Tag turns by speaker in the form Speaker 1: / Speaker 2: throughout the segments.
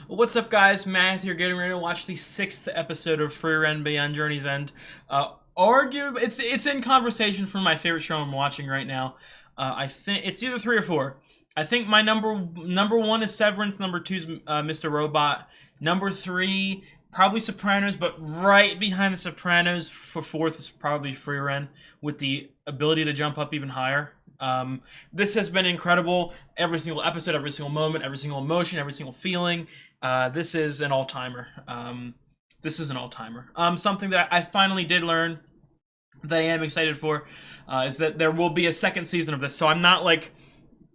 Speaker 1: What's up, guys? Matt here, getting ready to watch the 6th episode of Frieren Beyond Journey's End. Arguably, it's in conversation for my favorite show I'm watching right now. I think it's either 3 or 4. I think my number one is Severance, number 2 is Mr. Robot, number 3 probably Sopranos, but right behind the Sopranos for 4th is probably Frieren, with the ability to jump up even higher. This has been incredible. Every single episode, every single moment, every single emotion, every single feeling. This is an all-timer. Something that I finally did learn that I am excited for is that there will be a second season of this. So I'm not like,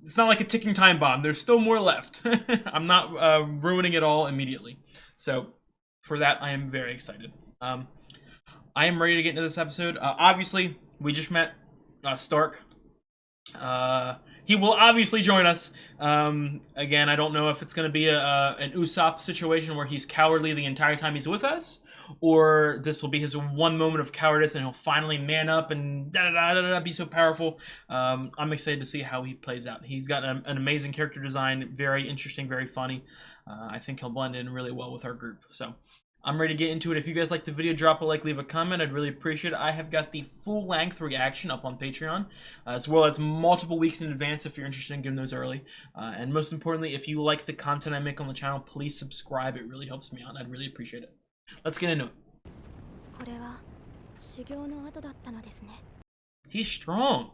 Speaker 1: it's not like a ticking time bomb. There's still more left. I'm not ruining it all immediately. So for that, I am very excited. I am ready to get into this episode. Obviously, we just met Stark. He will obviously join us. Again, I don't know if it's going to be an Usopp situation where he's cowardly the entire time he's with us, or this will be his one moment of cowardice and he'll finally man up and be so powerful. I'm excited to see how he plays out. He's got an amazing character design, very interesting, very funny. I think he'll blend in really well with our group. So I'm ready to get into it. If you guys like the video, drop a like, leave a comment. I'd really appreciate it. I have got the full-length reaction up on Patreon, as well as multiple weeks in advance if you're interested in getting those early. And most importantly, if you like the content I make on the channel, please subscribe. It really helps me out, and I'd really appreciate it. Let's get into it. He's strong.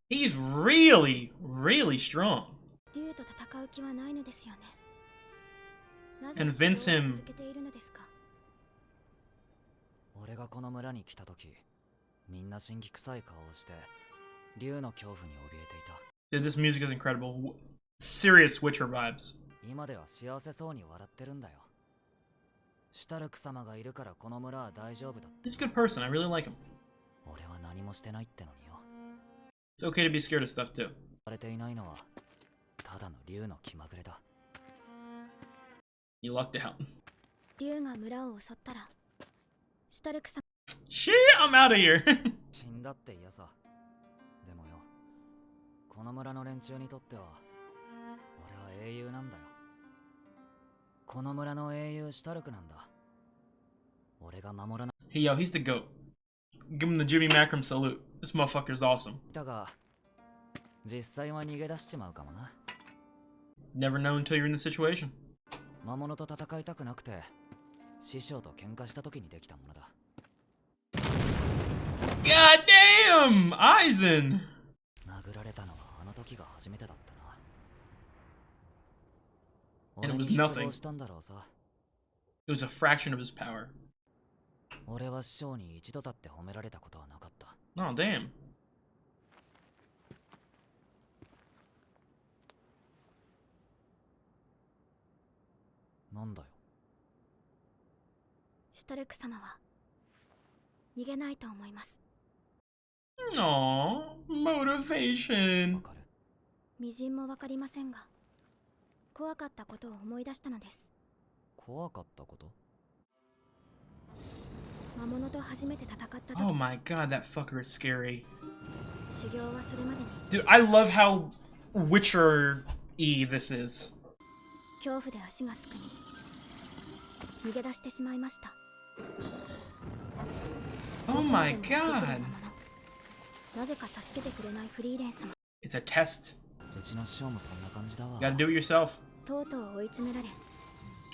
Speaker 1: He's really, really strong. Convince him.
Speaker 2: 俺がこの村に来た時、みんな神気臭い顔をして、竜の恐怖に怯えていた。
Speaker 1: Dude, this music is incredible. Serious Witcher vibes.
Speaker 2: 今では幸せそうに笑ってるんだよ。シュタルク様がいるからこの村は大丈夫だ。
Speaker 1: He's a good person. I really like him.
Speaker 2: 俺は何もしてないってのによ。
Speaker 1: It's okay to be scared of stuff too.
Speaker 2: されていないのはただの竜の気まぐれだ。
Speaker 1: You lucked out.
Speaker 3: 竜が村を襲ったら。
Speaker 1: Shit, I'm out of here.
Speaker 2: 死んだって嫌さ。でもよ、この村の連中にとっては俺は英雄なんだよ。この村の英雄シュタルクなんだ。俺が守らな。
Speaker 1: Hey yo, he's the GOAT. Give him the Jimmy Macram salute. This motherfucker's awesome.
Speaker 2: だが実際は逃げ出しちまうかもな。
Speaker 1: Never know until you're in the situation.
Speaker 2: 魔物と戦いたくなくて。師匠と喧嘩した時にできたものだ。
Speaker 1: God damn! Aizen!
Speaker 2: 殴られたのはあの時が初めてだったな。
Speaker 1: And it was nothing. It was a fraction of his power.
Speaker 2: 俺は師匠に一度だって褒められたことはなかった。
Speaker 1: Oh, damn.
Speaker 2: なんだよ。
Speaker 3: シュタルク様は逃げないと思います。
Speaker 1: Aww, motivation.
Speaker 3: 微塵もわかりませんが、怖かったことを思い出したのです。
Speaker 2: 怖かったこと？
Speaker 3: 魔物と初めて戦った時。
Speaker 1: Oh my god, that fucker is scary.
Speaker 3: 修行はそれまでに。
Speaker 1: Dude, I love how Witcher-y this is.
Speaker 3: 恐怖で足がすくみ、逃げ出してしまいました。
Speaker 1: Oh my god.
Speaker 3: なぜか助けてくれないフリーレン様。
Speaker 1: It's a test.
Speaker 2: うちの師匠もそんな感じだわ。
Speaker 1: You gotta do it yourself.
Speaker 3: とうとう追い詰められ。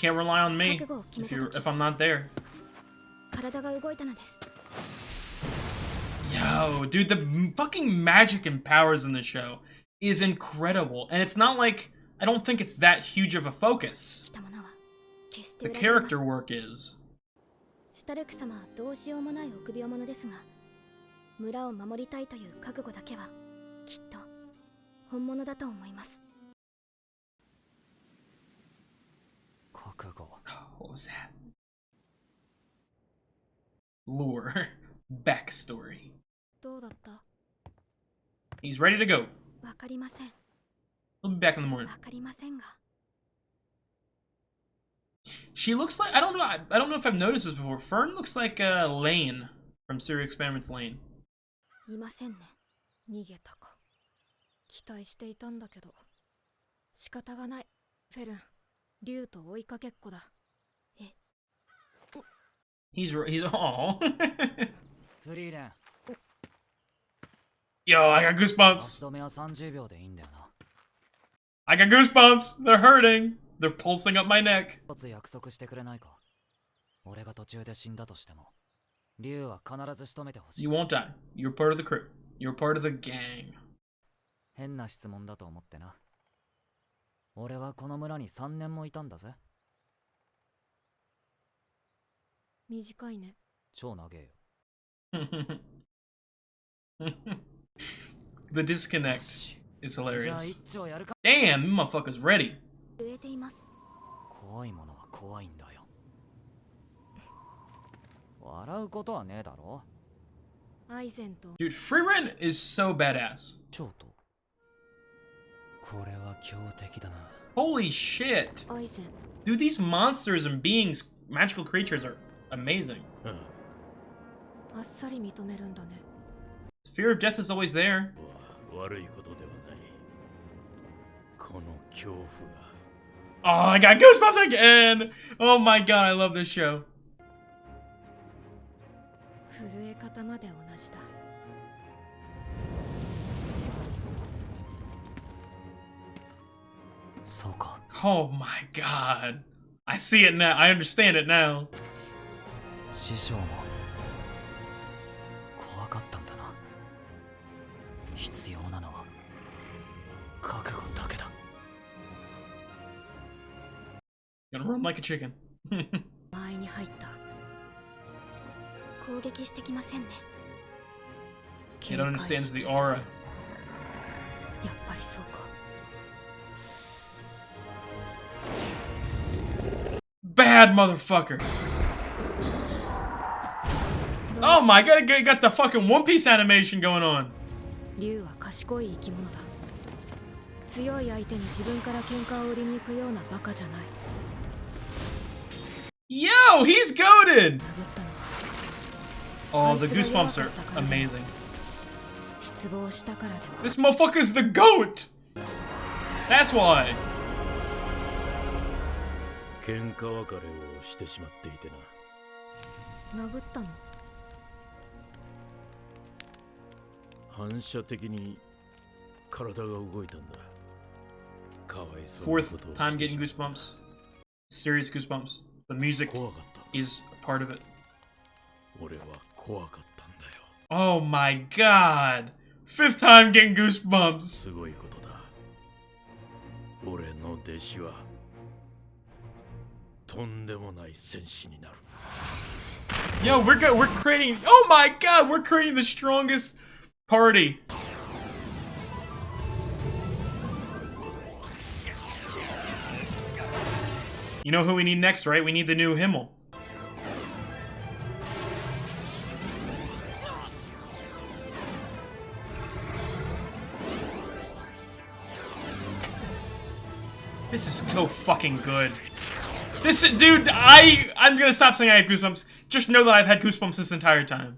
Speaker 1: Can't rely on me if I'm not there.
Speaker 3: 体が動いたのです。
Speaker 1: Yo, dude, the fucking magic and powers in the show is incredible. And it's not like, I don't think it's that huge of a focus. The character work is.
Speaker 3: シュタルク様はどうしようもない臆病者ですが、村を守りたいという覚悟だけはきっと本物だと思います。
Speaker 2: 覚悟。
Speaker 1: What was that? Lore. Backstory.
Speaker 3: どうだった？
Speaker 1: He's ready to go.
Speaker 3: わかりません。
Speaker 1: He'll be back in the morning.
Speaker 3: わかりませんが。
Speaker 1: She looks like, I don't know if I've noticed this before. Fern looks like Lane from Serial Experiments Lane.
Speaker 3: いませんね。逃げたか。期待していたんだけど。仕方がない、フェルン。竜と追いかけっこだ。
Speaker 1: He's oh.
Speaker 2: フリーレン、
Speaker 1: Yo, I got
Speaker 2: 足
Speaker 1: goosebumps.
Speaker 2: 止めは30秒でいいんだよな。
Speaker 1: I got goosebumps. They're hurting. They're pulsing up my neck.
Speaker 2: 一つ約束してくれないか。俺が途中で死んだとしても、竜は必ず仕留めてほしい。
Speaker 1: You won't die. You're part of the crew. You're part of the gang.
Speaker 2: 変な質問だと思ってな。俺はこの村に3年もいたんだぜ。
Speaker 3: 短いね。
Speaker 2: 超長えよ。
Speaker 1: The disconnect is
Speaker 2: じゃあ
Speaker 1: hilarious.
Speaker 2: 一丁やるか。
Speaker 1: Damn, this motherfucker's ready.
Speaker 3: 震えています。
Speaker 2: 怖いものは怖いんだよ。笑うことはねえだろ。
Speaker 3: アイゼンと
Speaker 1: Dude, Frieren is so badass.
Speaker 2: 蝶と。これは強敵だな。
Speaker 1: Holy shit.
Speaker 3: アイゼン。
Speaker 1: Dude, these monsters and beings, magical creatures are amazing.
Speaker 3: あっさり認めるんだね。
Speaker 1: Fear of death is always there.
Speaker 4: 悪いことではない。この恐怖が。
Speaker 1: Oh, I got goosebumps again. Oh my god, I love this show.
Speaker 3: 震え方まで同じだ。
Speaker 2: そうか。
Speaker 1: Oh my god. I see it now. I understand it now.
Speaker 2: 師匠も怖かったんだな。必要なのは覚悟だけだ。
Speaker 1: Gonna run like a chicken.
Speaker 3: 間合いに入った。攻撃してきませんね。
Speaker 1: It understands the aura.
Speaker 3: やっぱりそうか。
Speaker 1: Bad motherfucker. Oh my god, it got the fucking One Piece animation going on.
Speaker 3: 竜は賢い生き物だ。強い相手に自分から喧嘩を売りに行くようなバカじゃない。
Speaker 1: Yo, he's goaded.
Speaker 3: 殴ったのは
Speaker 1: Oh, the goosebumps are amazing.
Speaker 3: 失望したからでも。
Speaker 1: This motherfucker's the goat. That's why.
Speaker 4: 喧嘩別れをしてしまっていてな。
Speaker 3: 殴ったの。
Speaker 4: 反射的に体が動いたんだ。かわいそうな
Speaker 1: Fourth
Speaker 4: ことを
Speaker 1: time
Speaker 4: して
Speaker 1: getting
Speaker 4: しまっ
Speaker 1: goosebumps. Serious goosebumps. The music
Speaker 4: 怖かった。
Speaker 1: is a part of it.
Speaker 4: 俺は怖かったんだよ。
Speaker 1: Oh my god. Fifth time getting goosebumps.
Speaker 4: すごいことだ。俺の弟子はとんでもない戦士になる。
Speaker 1: Yo, we're good. We're creating. Oh my god, we're creating the strongest party. You know who we need next, right? We need the new Himmel. This is so fucking good. This dude, I'm gonna stop saying I have goosebumps. Just know that I've had goosebumps this entire time.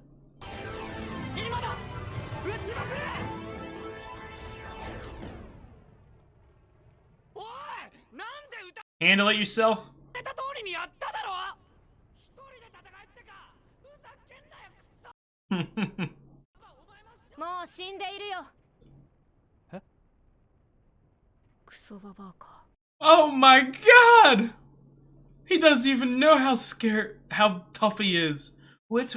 Speaker 1: Handle it yourself.
Speaker 3: もう死んでいるよ。
Speaker 2: え？
Speaker 3: クソババアか。
Speaker 1: Oh my god! He doesn't even know how tough he is. Well, it's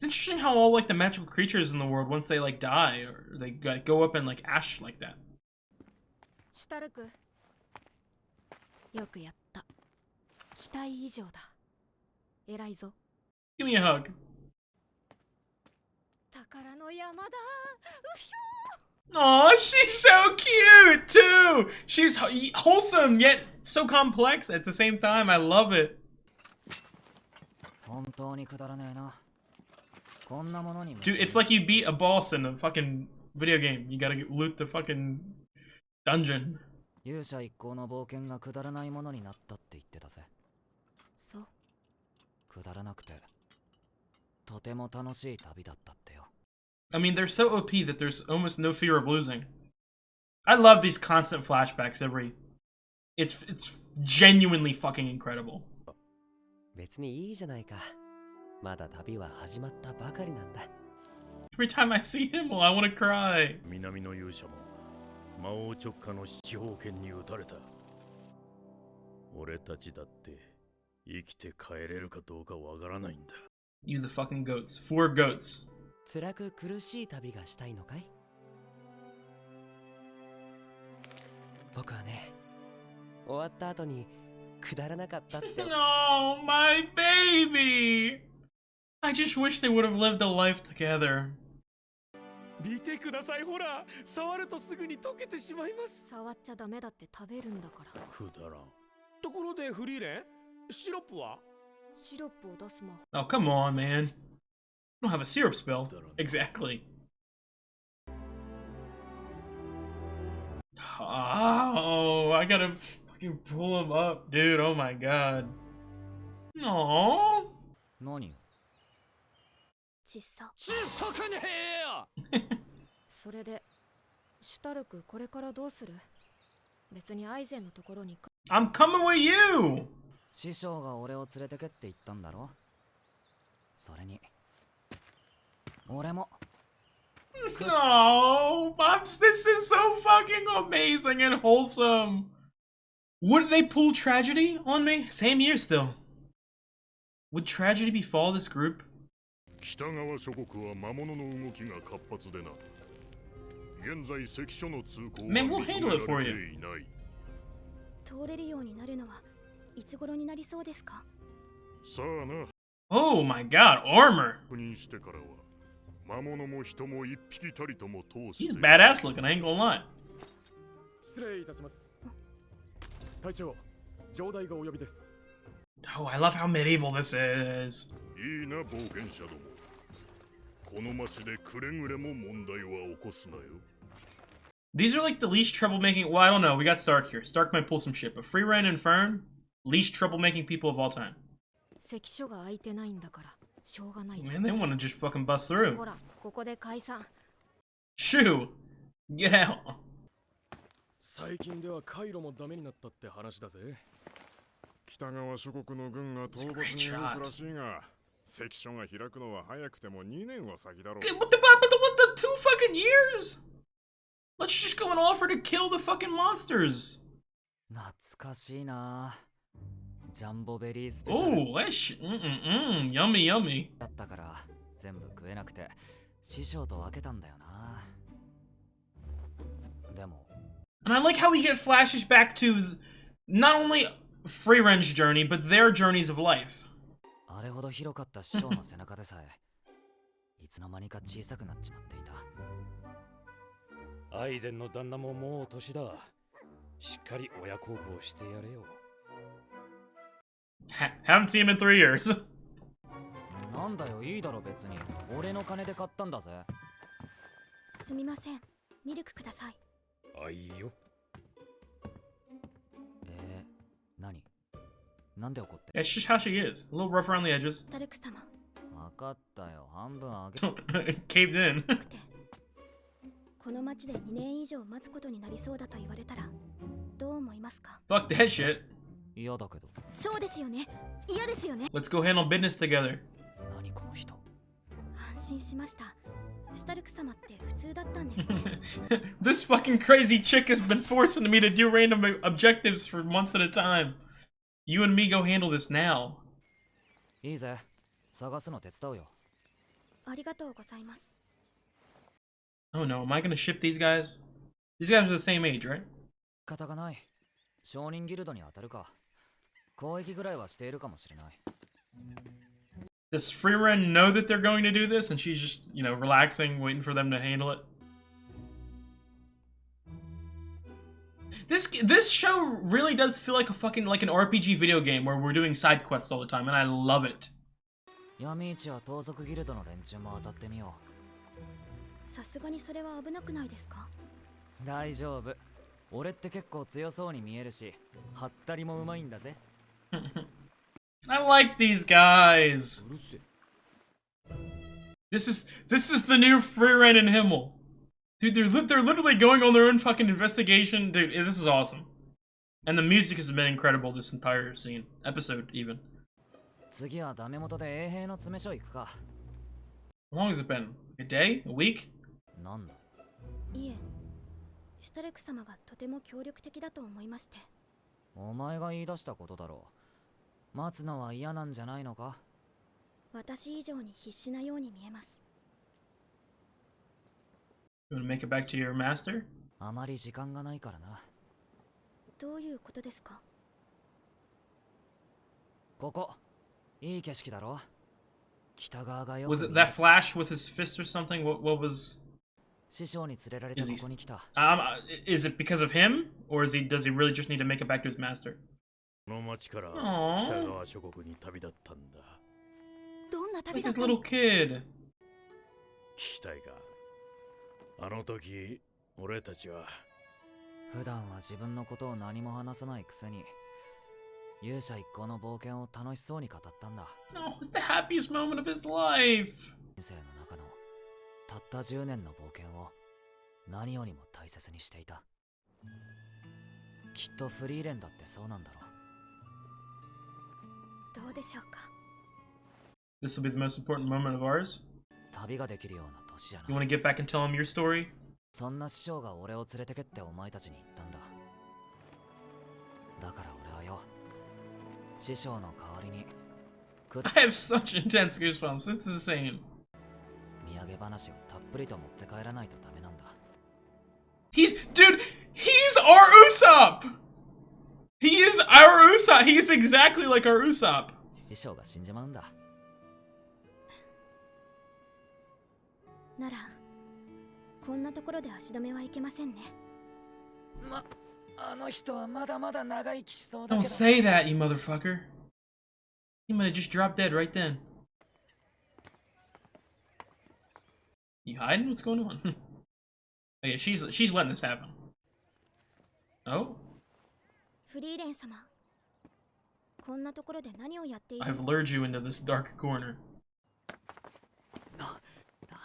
Speaker 1: interesting how all like the magical creatures in the world, once they like die or they go up in like ash like that.
Speaker 3: シュタルク。よくやった。期待以上だ。偉いぞ。
Speaker 1: Give me a hug.
Speaker 3: 宝の山だ。うひょ
Speaker 1: Aw, she's so cute too. She's wholesome yet so complex at the same time. I love it.
Speaker 2: 本当にくだらねえな。こんなものに
Speaker 1: Dude, it's like you beat a boss in a fucking video game. You gotta loot the fucking dungeon.
Speaker 2: 勇者一行の冒険がくだらないものになったって言ってたぜ。
Speaker 3: そう。
Speaker 2: くだらなくてとても楽しい旅だったってよ。
Speaker 1: I mean, they're so OP that there's almost no fear of losing. I love these constant flashbacks every It's genuinely fucking incredible.
Speaker 5: 別にいいじゃないか。まだ旅は始まったばかりなんだ。
Speaker 1: Every time I see him, well, I want to cry.
Speaker 4: 南の勇者も魔王直下の司法権に撃たれた。俺たちだって生きて帰れるかどうかわからないんだ。
Speaker 1: You the fucking goats. 4 goats.
Speaker 5: 辛く苦しい旅がしたいのかい？僕はね、終わった後にくだらなかったって。
Speaker 1: No, my baby! I just wish they would have lived a life together.
Speaker 4: 見てください、ほら、触るとすぐに溶けてしまいます。
Speaker 3: 触っちゃダメだって食べるんだから。
Speaker 4: くだらん。
Speaker 5: ところでフリーレン、シロップは？
Speaker 3: シロップを出す魔法。
Speaker 1: Oh, come on, man. I don't have a syrup spell. Exactly. Oh, I gotta fucking pull him up, dude. Oh my god. Aww.
Speaker 2: 何？
Speaker 3: ちっさ。
Speaker 5: 小さかねえよ。
Speaker 3: それで、シュタルクこれからどうする？別にアイゼンのところに。
Speaker 1: I'm coming with you!
Speaker 2: 師匠が俺を連れてけって言ったんだろ？それに俺も。
Speaker 1: No, Pops, this is so fucking amazing and wholesome. Would they pull tragedy on me? Same year still. Would tragedy befall this group?
Speaker 4: 北側諸国は魔物の動きが活発でな。現在関所の通行は認
Speaker 1: Man, we'll handle it for
Speaker 4: めら
Speaker 1: you.
Speaker 4: れていない。
Speaker 3: 通れるようになるのはいつ頃になりそうですか？
Speaker 4: さあな。
Speaker 1: Oh my god, armor.
Speaker 4: 確認してからは魔物も人も一匹たりとも通し
Speaker 1: He's
Speaker 4: て。
Speaker 1: badass looking, I ain't gonna lie.
Speaker 6: 失礼いたします。隊長、城代がお呼びです。
Speaker 1: Oh, I love how medieval this is.
Speaker 4: いいな冒険者ども。この町でくれぐれも問題は起こすなよ。
Speaker 1: These are like the least troublemaking. Well, I don't know. We got Stark here. Stark might pull some shit, but Frieren and Fern, least troublemaking people of all time.
Speaker 3: 関所が空いてないんだからしょうがないじゃ
Speaker 1: Man,
Speaker 3: ん。
Speaker 1: they want to just fucking bust through.
Speaker 3: ほら、ここで解散。
Speaker 1: Shoo, get out.
Speaker 6: 最近ではカイロもダメになったって話だぜ。
Speaker 7: 北側諸国の軍が討伐に動くらしいが、関所が開くのは早くても2年は先だろう。
Speaker 1: What the 2 fucking years? Let's just go and offer to kill the fucking monsters.
Speaker 2: 懐かしいな。ジャンボベリースペシャル
Speaker 1: Oh, that yummy, yummy.
Speaker 2: だったから全部食えなくて師匠と分けたんだよな。でも
Speaker 1: And I like how we get flashes back to not only Frieren's journey, but their journeys of life.
Speaker 2: あれほど広かった師匠の背中でさえいつの間にか小さくなっちまっていた。
Speaker 4: アイゼンの旦那ももう年だ。しっかり親孝行してやれよ。
Speaker 1: Haven't seen him in 3 years.
Speaker 2: なんだよ、いいだろ別に。俺の金で買ったんだぜ。
Speaker 3: すみません。ミルクください。
Speaker 4: あ、いいよ。
Speaker 2: 何？なんで怒って？
Speaker 1: That's just how she is. A little rough around the edges.
Speaker 3: タルク様。
Speaker 2: 分かったよ、半分あげ
Speaker 1: Caved in.
Speaker 3: くてこの町で2年以上待つことになりそうだと言われたらどう思いますか？
Speaker 1: Fuck that shit.
Speaker 2: 嫌だけど。
Speaker 3: そうですよね。嫌ですよね。
Speaker 1: Let's go handle business together.
Speaker 2: 何この人。
Speaker 3: 安心しました。シュタルク様って普通だったんですね。
Speaker 1: This fucking crazy chick has been forcing me to do random objectives for months at a time. You and me go handle this now.
Speaker 2: いいぜ、探すの手伝うよ。
Speaker 3: ありがとうございます。
Speaker 1: Oh no, am I gonna ship these guys? These guys are the same age, right?
Speaker 2: 仕方がない。商人ギルドに当たるか。交易ぐらいはしているかもしれない。
Speaker 1: Does Frieren know that they're going to do this and she's just, you know, relaxing, waiting for them to handle it? This show really does feel like a fucking like an RPG video game where we're doing side quests all the time, and I love it.
Speaker 2: 闇市は盗賊ギルドの連中も当たってみよ
Speaker 3: さすがにそれは危なくないですか？
Speaker 2: う。大丈夫。俺って結構強そうに見えるし、はったりもうまいんだぜ。
Speaker 1: I like these guys. This is the new Frieren and Himmel. Dude, they're literally going on their own fucking investigation. Dude, this is awesome. And the music has been incredible this entire episode even.
Speaker 2: 次はダメ元で衛兵の詰め所行くか。
Speaker 1: How long has it been? A day? A week?
Speaker 2: なんだ。
Speaker 3: いえ、シュタルク様がとても協力的だと思いまして。
Speaker 2: お前が言い出したことだろう。待つのは嫌なんじゃないのか。
Speaker 3: 私以上に必死なように見えます。
Speaker 1: You wanna make it back to your master?
Speaker 2: あまり時間がないからな。
Speaker 3: どういうことですか？
Speaker 2: ここ、いい景色だろ。北側がよく
Speaker 1: Was it that flash with his fist or something? What was?
Speaker 2: 師匠に連れられてここに来た。
Speaker 1: Is it because of him, or does he really just need to make it back to his master?
Speaker 4: この町から
Speaker 1: Aww.
Speaker 4: 北側諸国に旅立ったんだ。
Speaker 3: どんな旅
Speaker 1: Like
Speaker 3: だっ
Speaker 1: his
Speaker 3: たの？
Speaker 1: little kid.
Speaker 4: 聞きたいか。あの時俺たちは
Speaker 2: 普段は自分のことを何も話さないくせに勇者一行の冒険を楽しそうに語ったんだ。
Speaker 1: No, it's the happiest moment of his life.
Speaker 2: 人生の中のたった10年の冒険を何よりも大切にしていた。きっとフリーレンだってそうなんだろう。
Speaker 3: どうでしょうか？
Speaker 1: This will be the most important moment of ours.
Speaker 2: 旅ができるような年じゃ
Speaker 1: You
Speaker 2: ない。
Speaker 1: want to get back and tell him your story?
Speaker 2: そんな師匠が俺を連れてけってお前たちに言ったんだ。だから俺はよ、師匠の代わりに
Speaker 1: I have such intense goosebumps. It's insane.
Speaker 2: 土産話をたっぷりと持って帰らないとダメなんだ。
Speaker 1: Dude, he's our Usopp! He is our Usopp! He is exactly like our Usopp.
Speaker 2: 師匠が死んじまうんだ。
Speaker 3: なら、こんなところで足止めはいけませんね。
Speaker 2: あの人はまだまだ長生きしそうだけ
Speaker 1: Don't
Speaker 2: ど。
Speaker 1: say that, you motherfucker. He might have just dropped dead right then. You hiding? What's going on? Oh yeah, she's letting this happen. Oh?
Speaker 3: フリーレン様、こんなところで何をやっている
Speaker 1: I've lured you into this dark corner.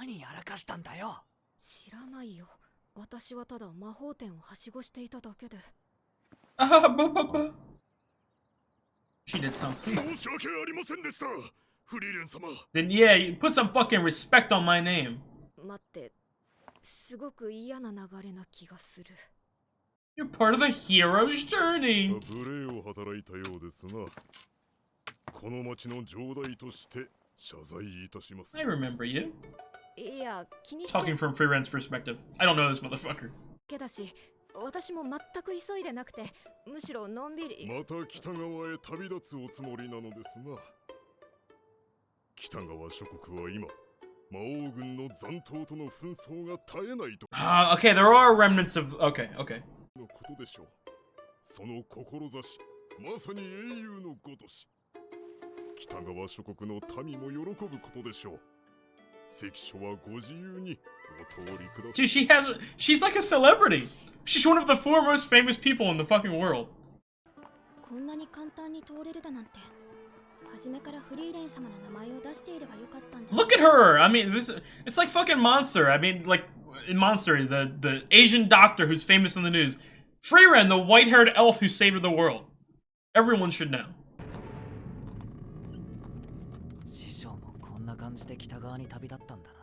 Speaker 2: 何やらかしたんだよ。
Speaker 8: 知らないよ。私はただ魔法店をはしごしていただけで。
Speaker 1: She did something.
Speaker 7: 申し訳ありませんでした。フリーレン様。
Speaker 1: Then yeah, you put some fucking respect on my name.
Speaker 8: 待って、すごく嫌な流れな気がする。
Speaker 1: You're part of the hero's journey.
Speaker 7: 無礼を働いたようですな。この町の城代として謝罪いたします。
Speaker 1: I remember you.
Speaker 8: いや、気にして
Speaker 1: Talking from Frieren's perspective. I don't know this motherfucker.
Speaker 8: けだし、私も全く急いでなくて、むしろのんびり。
Speaker 7: また北側へ旅立つおつもりなのですな。北側諸国は今、魔王軍の残党との紛争が絶えないと
Speaker 1: Okay, there are remnants of. Okay.
Speaker 7: のことでしょう。その志、まさに英雄のごとし。北側諸国の民も喜ぶことでしょう。関所はご自由にお通りください。
Speaker 1: Dude, she's like a celebrity. She's one of the foremost famous people in the fucking world.
Speaker 3: こんなに簡単に通れるだなんて。初めからフリーレン様の名前を出していればよかったんじゃ。
Speaker 1: Look at her. I mean, it's like fucking Monster. I mean, like in Monster, the Asian doctor who's famous in the news. Frieren, the white-haired elf who saved the world. Everyone should know.
Speaker 2: 師匠もこんな感じで北側に旅立ったんだな。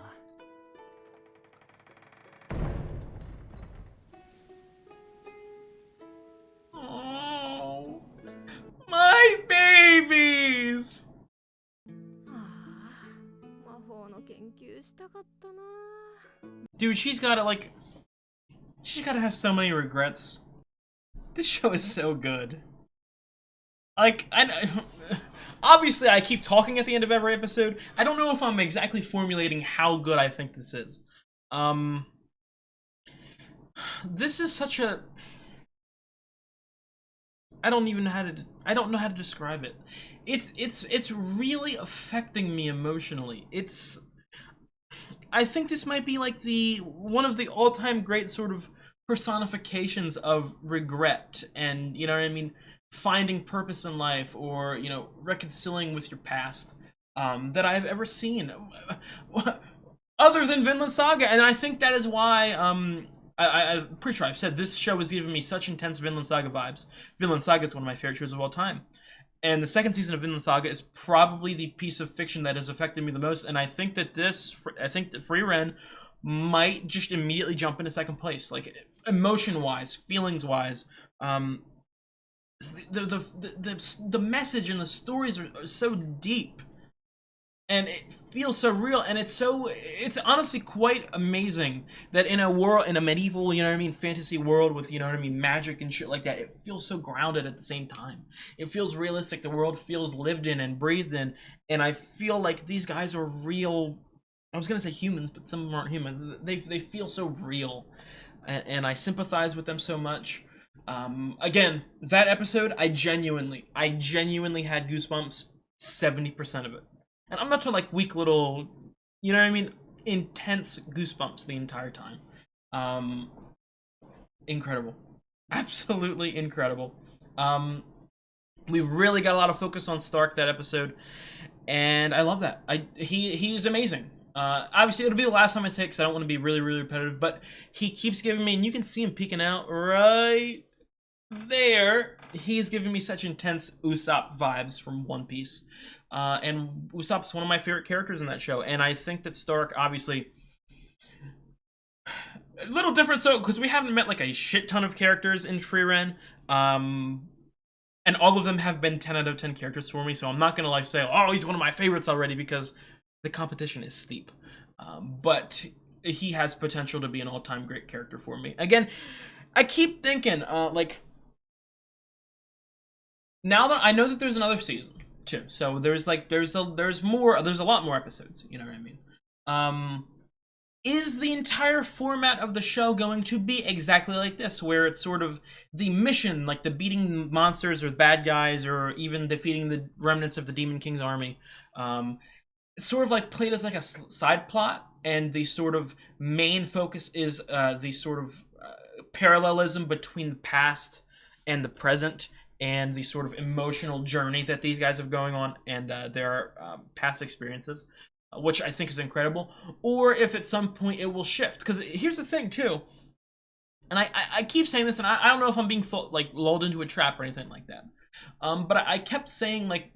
Speaker 1: Oh, my babies.
Speaker 8: ああ、魔法の研究したかったな。
Speaker 1: Dude, she's gotta have so many regrets. This show is so good. Like, obviously I keep talking at the end of every episode. I don't know if I'm exactly formulating how good I think this is. This is such a... I don't know how to describe it. It's really affecting me emotionally. I think this might be like one of the all-time great sort of personifications of regret and, you know what I mean, finding purpose in life, or, you know, reconciling with your past, that I've ever seen, other than Vinland Saga. And I think that is why I'm pretty sure I've said this show has given me such intense Vinland Saga vibes. Vinland Saga is one of my favorite shows of all time. And the second season of Vinland Saga is probably the piece of fiction that has affected me the most. And I think that Frieren might just immediately jump into second place, like emotion-wise, feelings-wise. The message and the stories are so deep, and it feels so real, and it's honestly quite amazing that in a medieval, you know what I mean, fantasy world with, you know what I mean, magic and shit like that, it feels so grounded at the same time. It feels realistic. The world feels lived in and breathed in, and I feel like these guys are real. I was gonna say humans, but some of them aren't humans. They feel so real, and I sympathize with them so much. Again, that episode, I genuinely had goosebumps 70% of it. And I'm not talking like weak little, you know what I mean, intense goosebumps the entire time. Incredible. Absolutely incredible. We really got a lot of focus on Stark that episode, and I love that. He's amazing. Obviously, it'll be the last time I say it because I don't want to be really, really repetitive, but he keeps giving me, and you can see him peeking out right there. He's giving me such intense Usopp vibes from One Piece. And Usopp's one of my favorite characters in that show, and I think that Stark, obviously, a little different, so because we haven't met like a shit ton of characters in Frieren, and all of them have been 10 out of 10 characters for me, so I'm not gonna like say, oh, he's one of my favorites already, because the competition is steep. But he has potential to be an all-time great character for me. Again, I keep thinking, like, now that I know that there's another season too, so there's a lot more episodes, you know what I mean. Is the entire format of the show going to be exactly like this, where it's sort of the mission, like the beating monsters or bad guys, or even defeating the remnants of the Demon King's army, it's sort of like played as like a side plot, and the sort of main focus is the sort of parallelism between the past and the present, and the sort of emotional journey that these guys have going on, and their past experiences, which I think is incredible. Or if at some point it will shift, because here's the thing too, and I keep saying this, and I don't know if I'm being like lulled into a trap or anything like that, but I kept saying, like,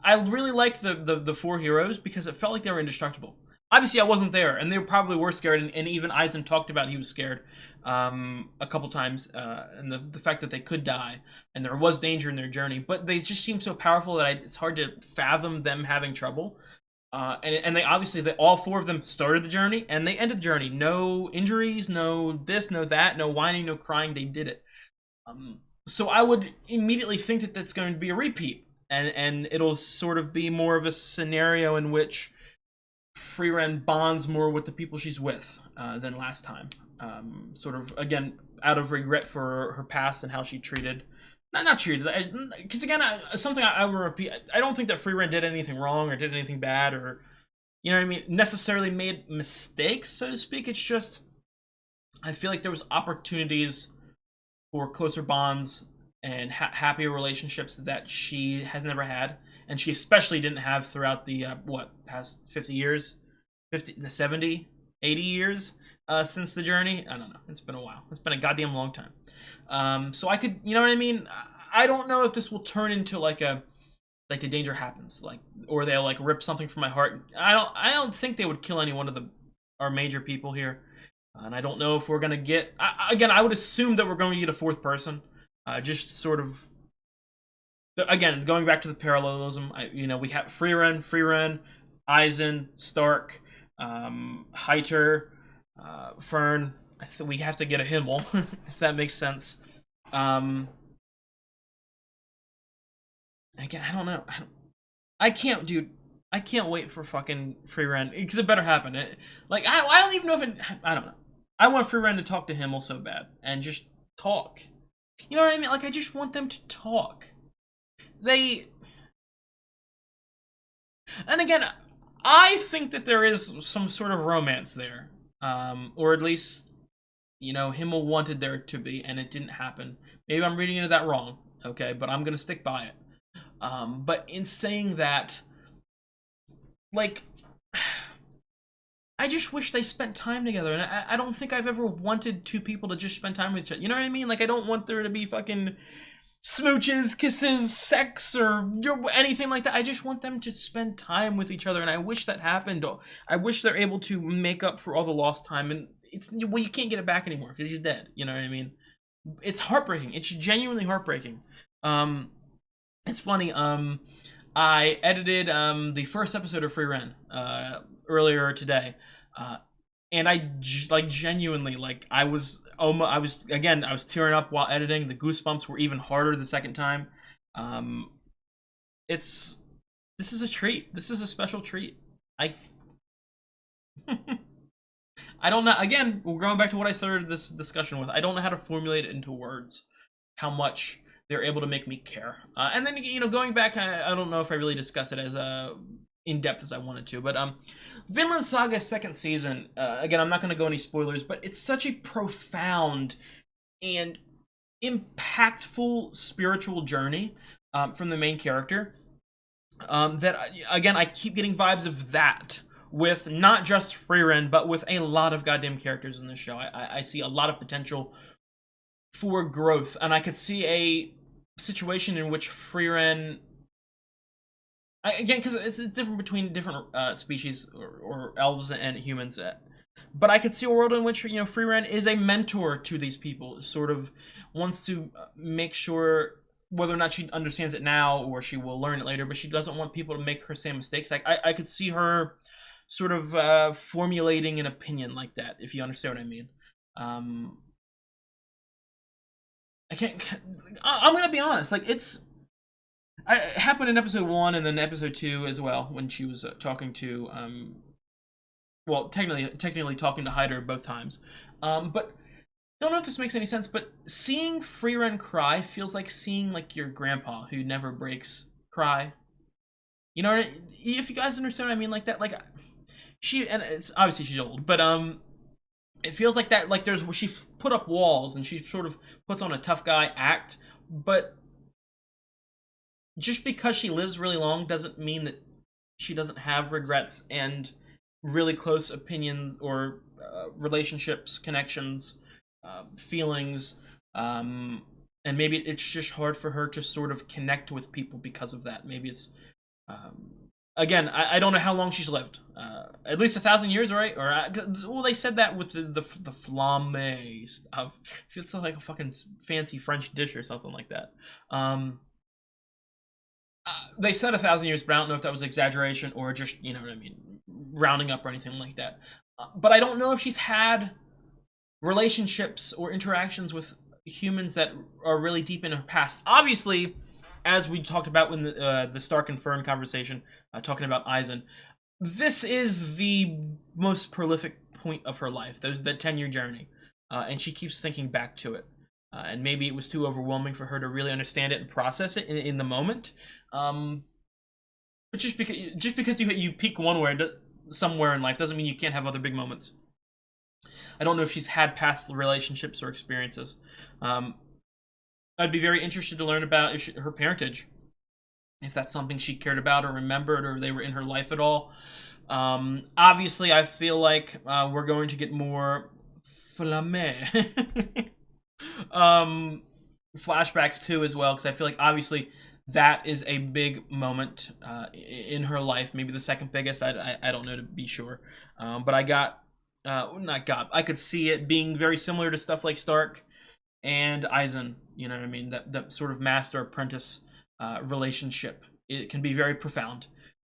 Speaker 1: I really like the four heroes because it felt like they were indestructible. Obviously, I wasn't there, and they probably were scared, and even Aizen talked about he was scared a couple times, and the fact that they could die, and there was danger in their journey, but they just seem so powerful that it's hard to fathom them having trouble. And they obviously, all four of them started the journey, and they ended the journey. No injuries, no this, no that, no whining, no crying. They did it. So I would immediately think that that's going to be a repeat, and it'll sort of be more of a scenario in which Frieren bonds more with the people she's with than last time. Sort of, again, out of regret for her past and how she treated... Not treated, because again, something I will repeat, I don't think that Frieren did anything wrong or did anything bad, or, you know what I mean, necessarily made mistakes, so to speak. It's just, I feel like there was opportunities for closer bonds and happier relationships that she has never had, and she especially didn't have throughout the, past 50 years? 70, 80 years since the journey? I don't know. It's been a while. It's been a goddamn long time. So I could, you know what I mean? I don't know if this will turn into like the danger happens, like, or they'll like rip something from my heart. I don't think they would kill any one of our major people here. And I don't know if we're gonna get, again, I would assume that we're going to get a fourth person. Just sort of, again, going back to the parallelism, we have Frieren, Aizen, Stark, Heiter, Fern. We have to get a Himmel, if that makes sense. Again, I don't know. I can't wait for fucking Frieren, because it better happen. I don't even know if I don't know. I want Frieren to talk to Himmel so bad, and just talk. You know what I mean? Like, I just want them to talk. And again, I think that there is some sort of romance there. Or at least, Himmel wanted there to be, and it didn't happen. Maybe I'm reading into that wrong, okay? But I'm gonna stick by it. But in saying that, like, I just wish they spent time together, and I don't think I've ever wanted two people to just spend time with each other. You know what I mean? Like, I don't want there to be fucking smooches, kisses, sex, or anything like that. I just want them to spend time with each other, and I wish that happened. I wish they're able to make up for all the lost time, and well, you can't get it back anymore because you're dead. You know what I mean? It's heartbreaking. It's genuinely heartbreaking. It's funny. I edited the first episode of Frieren earlier today, and I genuinely I was tearing up while editing. The goosebumps were even harder the second time. This is a treat. This is a special treat. I don't know. Again, we're going back to what I started this discussion with. I don't know how to formulate it into words. How much they're able to make me care. And then, going back, I don't know if I really discussed it as in depth as I wanted to, but Vinland Saga's second season, again, I'm not going to go any spoilers, but it's such a profound and impactful spiritual journey from the main character that, again, I keep getting vibes of that with not just Frieren, but with a lot of goddamn characters in this show. I see a lot of potential for growth, and I could see a situation in which Frieren, again, because it's different between different species or elves and humans, but I could see a world in which Frieren is a mentor to these people, sort of wants to make sure, whether or not she understands it now or she will learn it later, but she doesn't want people to make her same mistakes. I could see her sort of formulating an opinion like that, if you understand what I mean. I'm gonna be honest. It happened in episode 1 and then episode 2 as well, when she was talking to well, technically talking to Hyder both times. But I don't know if this makes any sense. But seeing Frieren cry feels like seeing your grandpa who never breaks cry. You know, if you guys understand what I mean, like that. And it's obviously she's old, but it feels like that. She put up walls and she sort of puts on a tough guy act, but just because she lives really long doesn't mean that she doesn't have regrets and really close opinions or relationships, connections, feelings, and maybe it's just hard for her to sort of connect with people because of that. Maybe it's again, I don't know how long she's lived. At least 1,000 years, right? Or well, they said that with the flamme stuff. It sounds like a fucking fancy French dish or something like that. They said 1,000 years, but I don't know if that was exaggeration or just, you know what I mean, rounding up or anything like that. But I don't know if she's had relationships or interactions with humans that are really deep in her past. Obviously, as we talked about in the Stark and Fern conversation, talking about Eisen, this is the most prolific point of her life, that 10-year journey. And she keeps thinking back to it. And maybe it was too overwhelming for her to really understand it and process it in the moment. But just because you peak somewhere in life doesn't mean you can't have other big moments. I don't know if she's had past relationships or experiences. I'd be very interested to learn about her parentage, if that's something she cared about or remembered, or they were in her life at all. Obviously, I feel like we're going to get more flamme flashbacks too as well, because I feel like obviously that is a big moment in her life, maybe the second biggest. I don't know to be sure, but I could see it being very similar to stuff like Stark and Eisen. You know what I mean? That sort of master apprentice relationship. It can be very profound.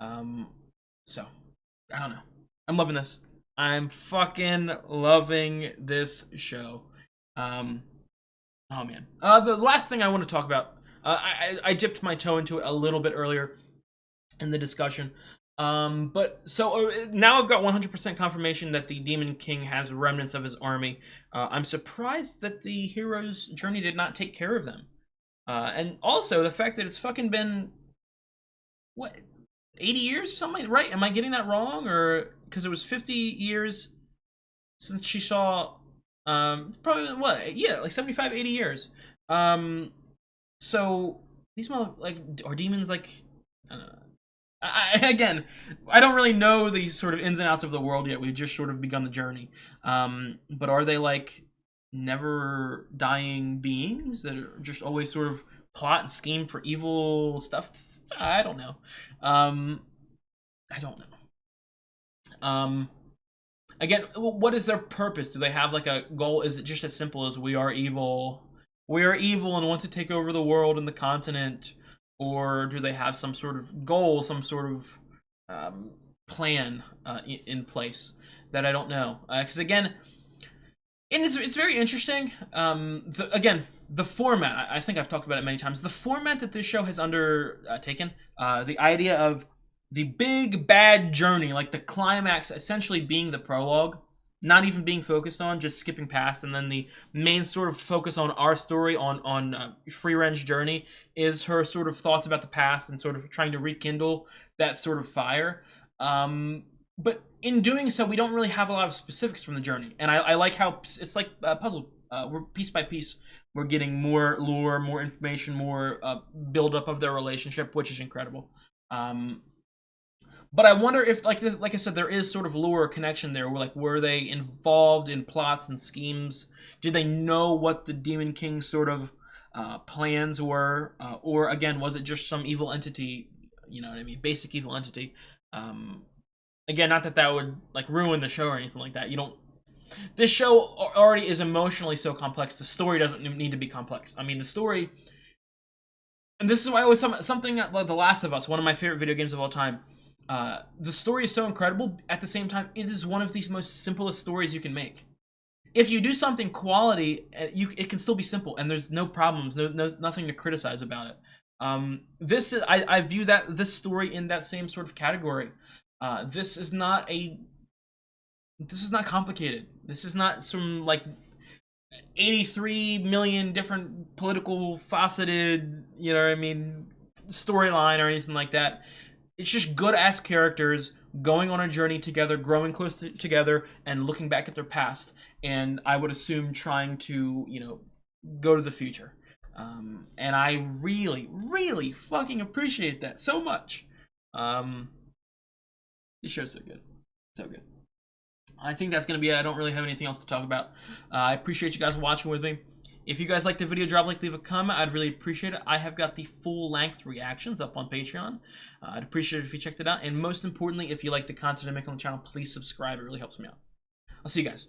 Speaker 1: So I don't know. I'm loving this. I'm fucking loving this show. Oh man. The last thing I want to talk about, I dipped my toe into it a little bit earlier in the discussion. But so now I've got 100% confirmation that the Demon King has remnants of his army. I'm surprised that the hero's journey did not take care of them. And also the fact that it's fucking been, what, 80 years or something, right? Am I getting that wrong? Or, because it was 50 years since she saw, it's probably, what, yeah, like 75, 80 years. So, these are demons, like, I don't know, Again, I don't really know the sort of ins and outs of the world yet. We've just sort of begun the journey. But are they like never dying beings that are just always sort of plot and scheme for evil stuff? I don't know. I don't know. Again, what is their purpose? Do they have like a goal? Is it just as simple as we are evil? We are evil and want to take over the world and the continent, or do they have some sort of goal, some sort of plan in place that I don't know? Because again, and it's very interesting. The format, I think I've talked about it many times. The format that this show has undertaken, the idea of the big bad journey, like the climax essentially being the prologue, not even being focused on, just skipping past, and then the main sort of focus on our story, on Frieren's journey, is her sort of thoughts about the past and sort of trying to rekindle that sort of fire. But in doing so, we don't really have a lot of specifics from the journey, and I like how it's like a puzzle. We're piece by piece, we're getting more lore, more information, more build up of their relationship, which is incredible. But I wonder if, like I said, there is sort of lore connection there. Like, were they involved in plots and schemes? Did they know what the Demon King's sort of plans were? Or, again, was it just some evil entity, you know what I mean? Basic evil entity. Again, not that that would, like, ruin the show or anything like that. You don't... This show already is emotionally so complex. The story doesn't need to be complex. I mean, the story... And this is why it was something like The Last of Us, one of my favorite video games of all time. The story is so incredible. At the same time, it is one of the most simplest stories you can make. If you do something quality, it can still be simple, and there's no problems, nothing to criticize about it. I view this story in that same sort of category. This is not complicated. This is not some like 83 million different political faceted, you know what I mean, storyline or anything like that. It's just good-ass characters going on a journey together, growing close together, and looking back at their past. And I would assume trying to, you know, go to the future. And I really, really fucking appreciate that so much. This show's so good. So good. I think that's going to be it. I don't really have anything else to talk about. I appreciate you guys watching with me. If you guys like the video, drop a like, leave a comment. I'd really appreciate it. I have got the full-length reactions up on Patreon. I'd appreciate it if you checked it out. And most importantly, if you like the content I make on the channel, please subscribe. It really helps me out. I'll see you guys.